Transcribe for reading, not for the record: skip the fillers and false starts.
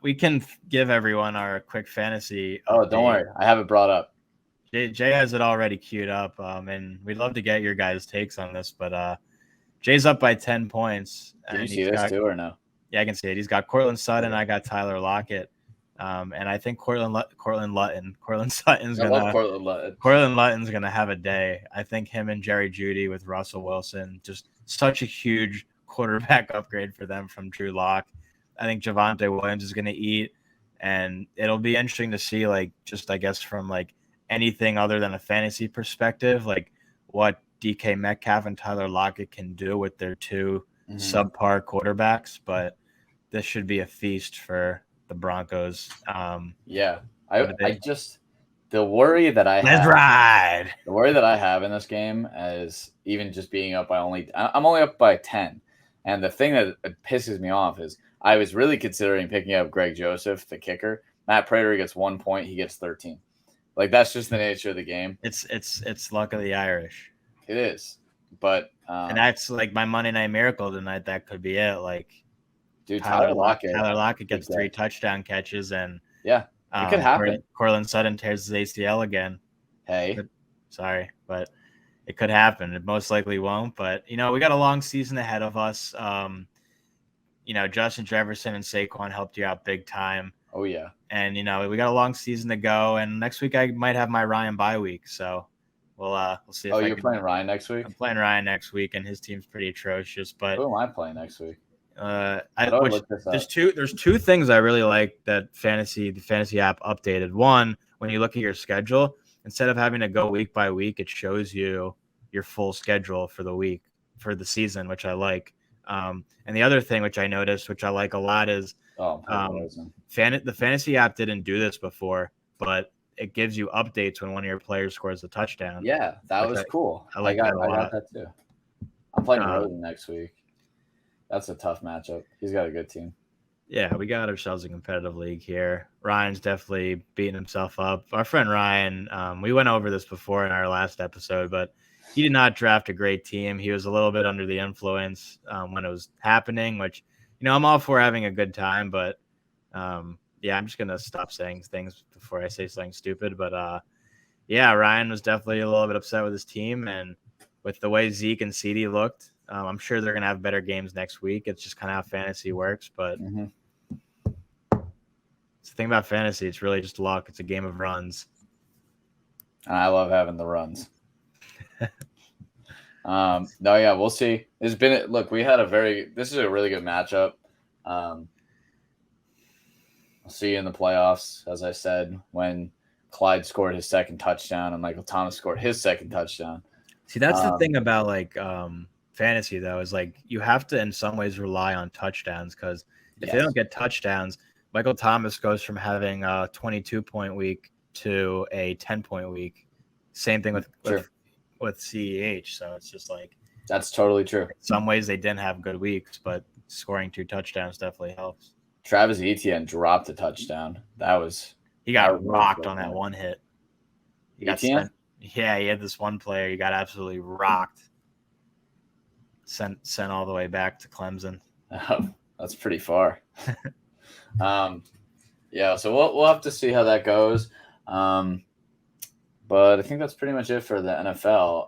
We can give everyone our quick fantasy Oh, update. don't worry. I have it brought up. Jay has it already queued up, and we'd love to get your guys' takes on this. But Jay's up by 10 points. Can you see this too or no? Yeah, I can see it. He's got Cortland Sutton. I got Tyler Lockett. And I think Courtland Sutton's I love Courtland Sutton. Courtland Sutton's gonna have a day. I think him and Jerry Jeudy with Russell Wilson, just such a huge quarterback upgrade for them from Drew Lock. I think Javonte Williams is gonna eat, and it'll be interesting to see, like, just I guess from like anything other than a fantasy perspective, like what DK Metcalf and Tyler Lockett can do with their two subpar quarterbacks. But this should be a feast for the Broncos. Yeah, I just the worry that I have in this game is even just being up by I'm only up by 10, and the thing that pisses me off is I was really considering picking up Greg Joseph, the kicker. Matt Prater gets 1 point, he gets 13. Like, that's just the nature of the game. It's luck of the Irish. It is, but and that's like my Monday Night Miracle tonight. That could be it. Like, dude, Tyler Lockett gets 3 touchdown catches, and it could happen. Courtland Sutton tears his ACL again. Sorry, but it could happen. It most likely won't. But we got a long season ahead of us. Justin Jefferson and Saquon helped you out big time. Oh yeah, and we got a long season to go. And next week I might have my Ryan bye week, so we'll see. You're playing Ryan next week? I'm playing Ryan next week, and his team's pretty atrocious. But who am I playing next week? There's two things I really like that the fantasy app updated. One, when you look at your schedule, instead of having to go week by week, it shows you your full schedule for the week, for the season, which I like. And the other thing which I noticed, which I like a lot, is the fantasy app didn't do this before, but it gives you updates when one of your players scores a touchdown. Yeah, that was cool. I got that too. I'm playing Rosen next week. That's a tough matchup. He's got a good team. Yeah, we got ourselves a competitive league here. Ryan's definitely beating himself up. Our friend Ryan, we went over this before in our last episode, but he did not draft a great team. He was a little bit under the influence when it was happening, which, I'm all for having a good time, but I'm just going to stop saying things before I say something stupid. But Ryan was definitely a little bit upset with his team, and with the way Zeke and CD looked, I'm sure they're going to have better games next week. It's just kind of how fantasy works. But it's the thing about fantasy. It's really just luck. It's a game of runs. And I love having the runs. We'll see. This is a really good matchup. I'll see you in the playoffs, as I said, when Clyde scored his second touchdown and Michael Thomas scored his second touchdown. See, that's the thing about fantasy, though, is like you have to in some ways rely on touchdowns, because if they don't get touchdowns, Michael Thomas goes from having a 22-point week to a 10-point week. Same thing with CEH. So it's just like, that's totally true. In some ways they didn't have good weeks, but scoring 2 touchdowns definitely helps. Travis Etienne dropped a touchdown. He got rocked on that one hit. He had this one player. He got absolutely rocked. Sent all the way back to Clemson. Oh, that's pretty far. So we'll have to see how that goes. But I think that's pretty much it for the NFL.